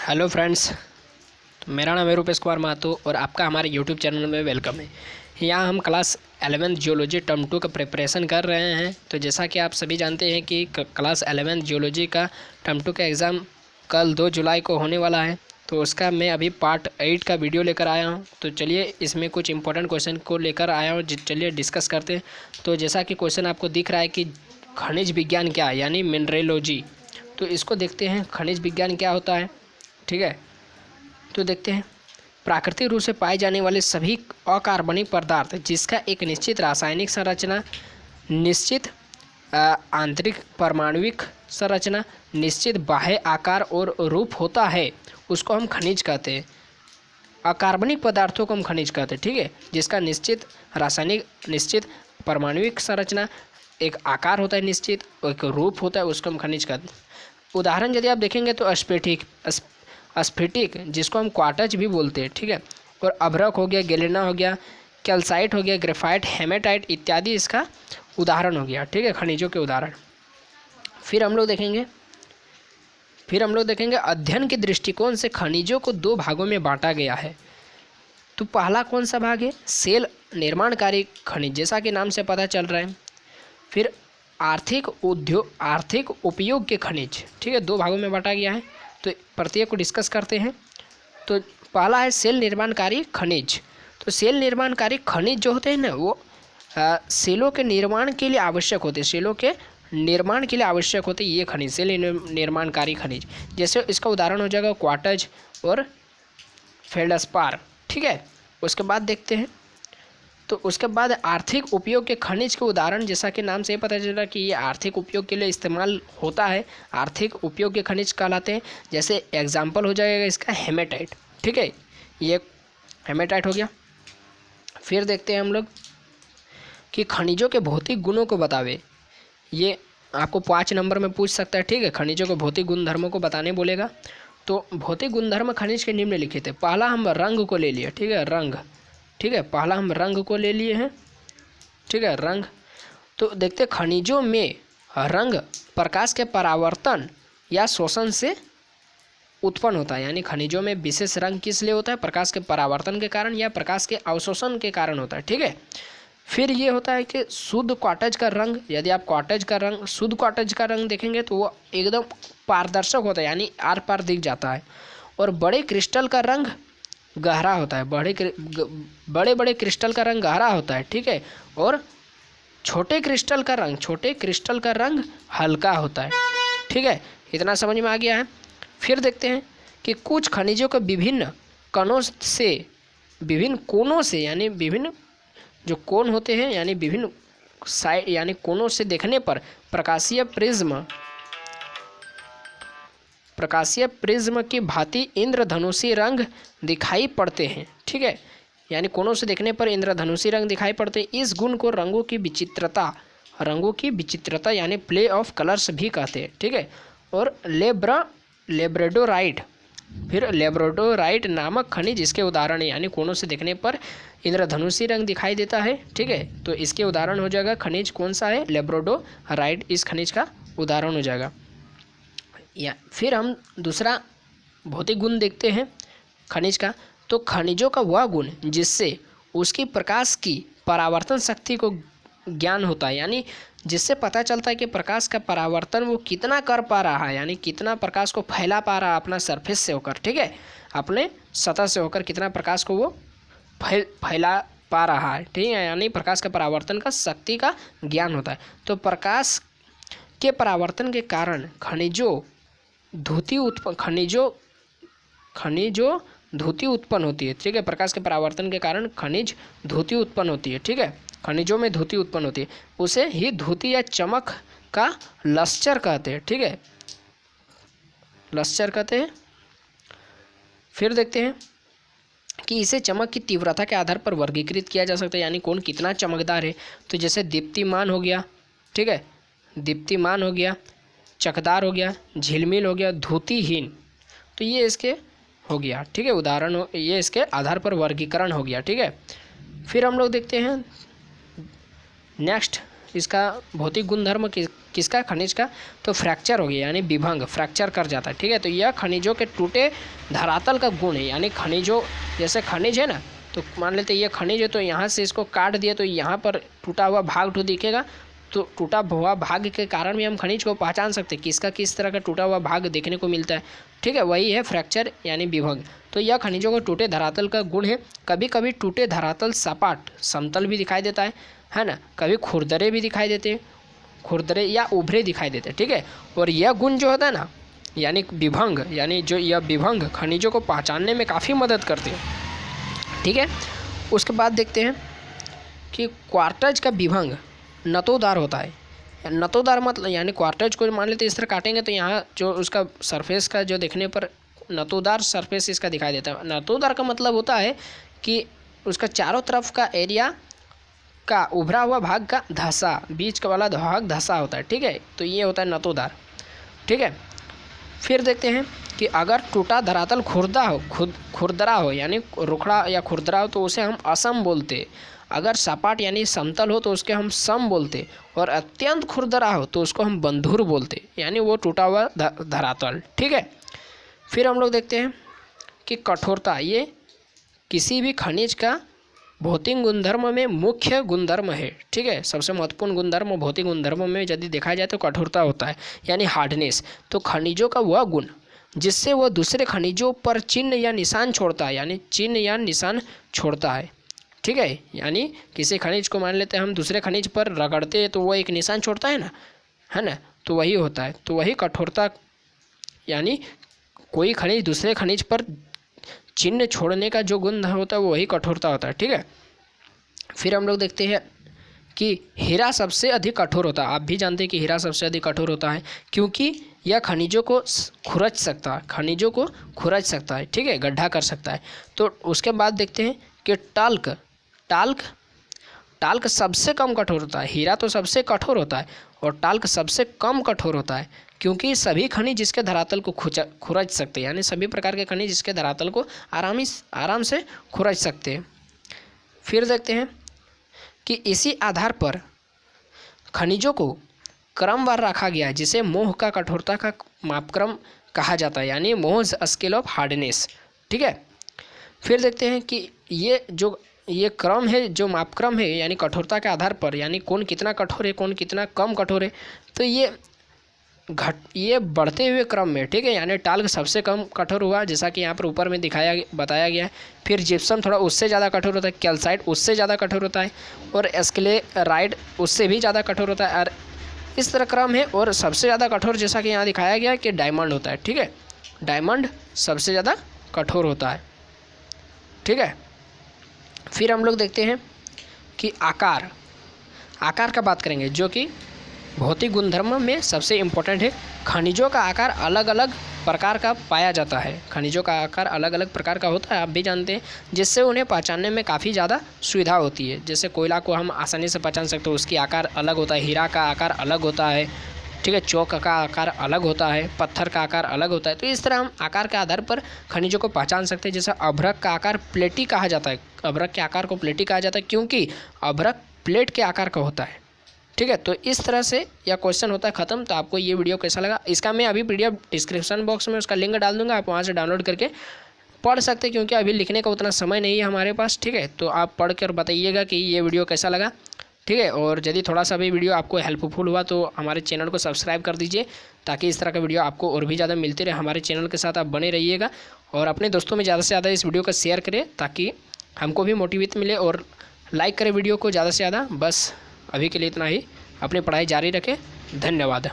Hello friends, तो मेरा नाम है रूपेश कुमार महतो और आपका हमारे यूट्यूब चैनल में वेलकम है। यहाँ हम क्लास 11 जियोलॉजी टर्म 2 का प्रिपरेशन कर रहे हैं। तो जैसा कि आप सभी जानते हैं कि क्लास 11 जियोलॉजी का टर्म 2 का एग्ज़ाम कल 2 जुलाई को होने वाला है। तो उसका मैं अभी पार्ट 8 का वीडियो लेकर आया हूँ। तो चलिए इसमें कुछ इंपॉर्टेंट क्वेश्चन को लेकर आया हूँ, चलिए डिस्कस करते हैं। तो जैसा कि क्वेश्चन आपको दिख रहा है कि खनिज विज्ञान क्या है, यानी मिनरेलॉजी। तो इसको देखते हैं, खनिज विज्ञान क्या होता है। ठीक है, तो देखते हैं। प्राकृतिक रूप से पाए जाने वाले सभी अकार्बनिक पदार्थ जिसका एक निश्चित रासायनिक संरचना, निश्चित आंतरिक परमाणुविक संरचना, निश्चित बाह्य आकार और रूप होता है, उसको हम खनिज कहते हैं। अकार्बनिक पदार्थों को हम खनिज कहते हैं। ठीक है, जिसका निश्चित रासायनिक, निश्चित परमाणुविक संरचना, एक आकार होता है निश्चित, एक रूप होता है, उसको हम खनिज कहते हैं। उदाहरण यदि आप देखेंगे तो स्फटिक जिसको हम क्वार्ट्ज भी बोलते हैं। ठीक है, और अभ्रक हो गया, गैलेना हो गया, कैल्साइट हो गया, ग्रेफाइट, हेमेटाइट इत्यादि इसका उदाहरण हो गया। ठीक है, खनिजों के उदाहरण। फिर हम लोग देखेंगे अध्ययन के दृष्टिकोण से खनिजों को 2 भागों में बांटा गया है। तो पहला कौन सा भाग है? सेल निर्माणकारी खनिज, जैसा कि नाम से पता चल रहा है। फिर आर्थिक उपयोग के खनिज। ठीक है, 2 भागों में बांटा गया है। तो प्रत्येक को डिस्कस करते हैं। तो पहला है सेल निर्माणकारी खनिज। तो सेल निर्माणकारी खनिज जो होते हैं ना, वो सेलों के निर्माण के लिए आवश्यक होते हैं। सेलों के निर्माण के लिए आवश्यक होते हैं ये खनिज, सेल निर्माणकारी खनिज। जैसे इसका उदाहरण हो जाएगा क्वार्ट्ज और फेल्डस्पार। ठीक है, उसके बाद देखते हैं। तो उसके बाद आर्थिक उपयोग के खनिज के उदाहरण, जैसा कि नाम से पता चला कि ये आर्थिक उपयोग के लिए इस्तेमाल होता है, आर्थिक उपयोग के खनिज कहलाते हैं। जैसे एग्जाम्पल हो जाएगा इसका हेमेटाइट। ठीक है, ये हेमेटाइट हो गया। फिर देखते हैं हम लोग कि खनिजों के भौतिक गुणों को बतावे। ये आपको 5 नंबर में पूछ सकता है। ठीक है, खनिजों के भौतिक गुणधर्मों को बताने बोलेगा। तो भौतिक गुणधर्म खनिज के निम्नलिखित है। पहला हम रंग को ले लिए। ठीक है, रंग। ठीक है, पहला हम रंग को ले लिए हैं। ठीक है, रंग। तो देखते खनिजों में रंग प्रकाश के परावर्तन या शोषण से उत्पन्न होता है। यानी खनिजों में विशेष रंग किस लिए होता है? प्रकाश के परावर्तन के कारण या प्रकाश के अवशोषण के कारण होता है। ठीक है, फिर ये होता है कि शुद्ध क्वार्ट्ज का रंग। यदि आप शुद्ध क्वार्ट्ज का रंग देखेंगे तो वो एकदम पारदर्शक होता है, यानी आर पार दिख जाता है। और बड़े क्रिस्टल का रंग गहरा होता है। बड़े क्रिस्टल का रंग गहरा होता है। ठीक है, और छोटे क्रिस्टल का रंग हल्का होता है। ठीक है, इतना समझ में आ गया है। फिर देखते हैं कि कुछ खनिजों को विभिन्न कोनों से यानी विभिन्न जो कोण होते हैं, यानी विभिन्न साइड यानी कोनों से देखने पर प्रकाशीय प्रिज्म की भांति इंद्रधनुषी रंग दिखाई पड़ते हैं। ठीक है, यानी कोनों से देखने पर इंद्रधनुषी रंग दिखाई पड़ते हैं। इस गुण को रंगों की विचित्रता यानी प्ले ऑफ कलर्स भी कहते हैं। ठीक है, और लेब्राडोराइट नामक खनिज इसके उदाहरण है। यानी कोनों से देखने पर इंद्रधनुषी रंग दिखाई देता है। ठीक है, तो इसके उदाहरण हो जाएगा खनिज कौन सा है? लेब्राडोराइट इस खनिज का उदाहरण हो जाएगा। या फिर हम दूसरा भौतिक गुण देखते हैं खनिज का। तो खनिजों का वह गुण जिससे उसकी प्रकाश की परावर्तन शक्ति को ज्ञान होता है, यानी जिससे पता चलता है कि प्रकाश का परावर्तन वो कितना कर पा रहा है, यानी कितना प्रकाश को फैला पा रहा है अपना सरफेस से होकर। ठीक है, अपने सतह से होकर कितना प्रकाश को वो फैला पा रहा है। ठीक है, यानी प्रकाश का परावर्तन का शक्ति का ज्ञान होता है। तो प्रकाश के परावर्तन के कारण खनिजों धुति उत्पन्न होती है। ठीक है, प्रकाश के परावर्तन के कारण खनिज धुति उत्पन्न होती है। ठीक है, खनिजों में धुति उत्पन्न होती है, उसे ही धुति या चमक का लस्टर कहते हैं। ठीक है, लस्टर कहते हैं। फिर देखते हैं कि इसे चमक की तीव्रता के आधार पर वर्गीकृत किया जा सकता है, यानी कौन कितना चमकदार है। तो जैसे दीप्तिमान हो गया। ठीक है, दीप्तिमान हो गया, चकदार हो गया, झिलमिल हो गया, धुतिहीन। तो ये इसके हो गया। ठीक है, उदाहरण हो, ये इसके आधार पर वर्गीकरण हो गया। ठीक है, फिर हम लोग देखते हैं नेक्स्ट इसका भौतिक गुणधर्म किसका, खनिज का, तो फ्रैक्चर हो गया यानी विभंग, फ्रैक्चर कर जाता है। ठीक है, तो यह खनिजों के टूटे धरातल का गुण है। यानी खनिजों, जैसे खनिज है ना, तो मान लेते ये खनिज है, तो यहाँ से इसको काट दिया तो यहाँ पर टूटा हुआ भाग तो दिखेगा, तो टूटा हुआ भाग के कारण भी हम खनिज को पहचान सकते हैं, किसका किस तरह का टूटा हुआ भाग देखने को मिलता है। ठीक है, वही है फ्रैक्चर यानी विभंग। तो यह खनिजों को टूटे धरातल का गुण है। कभी कभी टूटे धरातल सपाट समतल भी दिखाई देता है ना, कभी खुरदरे भी दिखाई देते हैं, खुरदरे या उभरे दिखाई देते हैं। ठीक है, और यह गुण जो होता है ना, यानी विभंग, यानी जो यह विभंग खनिजों को पहचानने में काफ़ी मदद करते हैं। ठीक है, उसके बाद देखते हैं कि क्वार्टज का विभंग नतोदार होता है। नतोदार मतलब यानी क्वार्टज को मान लेते इस तरह काटेंगे तो यहाँ जो उसका सरफेस का जो देखने पर नतोदार सरफेस इसका दिखाई देता है। नतोदार का मतलब होता है कि उसका चारों तरफ का एरिया का उभरा हुआ भाग का धसा, बीच का वाला भाग धसा होता है। ठीक है, तो ये होता है नतोदार। ठीक है, फिर देखते हैं कि अगर टूटा धरातल खुरदरा हो यानी रुखड़ा या खुरदरा हो तो उसे हम असम बोलते। अगर सपाट यानी समतल हो तो उसके हम सम बोलते, और अत्यंत खुरदरा हो तो उसको हम बंधुर बोलते, यानी वो टूटा हुआ धरातल। ठीक है, फिर हम लोग देखते हैं कि कठोरता, ये किसी भी खनिज का भौतिक गुणधर्म में मुख्य गुणधर्म है। ठीक है, सबसे महत्वपूर्ण गुणधर्म भौतिक गुणधर्म में यदि देखा जाए तो कठोरता होता है, यानी हार्डनेस। तो खनिजों का वह गुण जिससे वह दूसरे खनिजों पर चिन्ह या निशान छोड़ता है, यानी चिन्ह या निशान छोड़ता है। ठीक है, यानी किसी खनिज को मान लेते हैं हम दूसरे खनिज पर रगड़ते हैं तो वो एक निशान छोड़ता है ना, तो वही होता है। तो वही कठोरता, यानी कोई खनिज दूसरे खनिज पर चिन्ह छोड़ने का जो गुण होता है वो वही कठोरता होता है। ठीक है, फिर हम लोग देखते हैं कि हीरा सबसे अधिक कठोर होता है। आप भी जानते हैं कि हीरा सबसे अधिक कठोर होता है क्योंकि यह खनिजों को खुरच सकता है, ठीक है, गड्ढा कर सकता है। तो उसके बाद देखते हैं कि टाल्क सबसे कम कठोर होता है। हीरा तो सबसे कठोर होता है और टाल्क सबसे कम कठोर होता है, क्योंकि सभी खनिज इसके धरातल को खुरच सकते हैं, यानी सभी प्रकार के खनिज इसके धरातल को आराम से खुरच सकते हैं। फिर देखते हैं कि इसी आधार पर खनिजों को क्रमवार रखा गया है, जिसे मोह का कठोरता का मापक्रम कहा जाता है, यानी मोहज स्केल ऑफ हार्डनेस। ठीक है, फिर देखते हैं कि ये क्रम है, जो मापक्रम है, यानी कठोरता के आधार पर, यानी कौन कितना कठोर है, कौन कितना कम कठोर है, तो ये बढ़ते हुए क्रम में। ठीक है, यानी टाल्क सबसे कम कठोर हुआ, जैसा कि यहाँ पर ऊपर में बताया गया है। फिर जिप्सम थोड़ा उससे ज़्यादा कठोर होता है, कैल्साइट उससे ज़्यादा कठोर होता है, और स्क्लेराइड उससे भी ज़्यादा कठोर होता है, और इस तरह क्रम है। और सबसे ज़्यादा कठोर जैसा कि यहाँ दिखाया गया है कि डायमंड होता है। ठीक है, डायमंड सबसे ज़्यादा कठोर होता है। ठीक है, फिर हम लोग देखते हैं कि आकार का बात करेंगे, जो कि भौतिक गुणधर्म में सबसे इम्पोर्टेंट है। खनिजों का आकार अलग अलग प्रकार का पाया जाता है, खनिजों का आकार अलग अलग प्रकार का होता है, आप भी जानते हैं, जिससे उन्हें पहचानने में काफ़ी ज़्यादा सुविधा होती है। जैसे कोयला को हम आसानी से पहचान सकते हैं, उसकी आकार अलग होता है, हीरा का आकार अलग होता है, ठीक है, चौक का आकार अलग होता है, पत्थर का आकार अलग होता है। तो इस तरह हम आकार के आधार पर खनिजों को पहचान सकते हैं। जैसे अभ्रक का आकार प्लेटी कहा जाता है, अभ्रक के आकार को प्लेटी कहा जाता है क्योंकि अभ्रक प्लेट के आकार का होता है। ठीक है, तो इस तरह से यह क्वेश्चन होता है ख़त्म। तो आपको ये वीडियो कैसा लगा, इसका मैं अभी PDF डिस्क्रिप्शन बॉक्स में उसका लिंक डाल दूंगा, आप वहाँ से डाउनलोड करके पढ़ सकते हैं, क्योंकि अभी लिखने का उतना समय नहीं है हमारे पास। ठीक है, तो आप पढ़ कर बताइएगा कि ये वीडियो कैसा लगा। ठीक है, और यदि थोड़ा सा भी वीडियो आपको हेल्पफुल हुआ तो हमारे चैनल को सब्सक्राइब कर दीजिए, ताकि इस तरह का वीडियो आपको और भी ज़्यादा मिलते रहे। हमारे चैनल के साथ आप बने रहिएगा और अपने दोस्तों में ज़्यादा से ज़्यादा इस वीडियो को शेयर करें, ताकि हमको भी मोटिवेट मिले, और लाइक करें वीडियो को ज़्यादा से ज़्यादा। बस अभी के लिए इतना ही, अपनी पढ़ाई जारी रखें। धन्यवाद।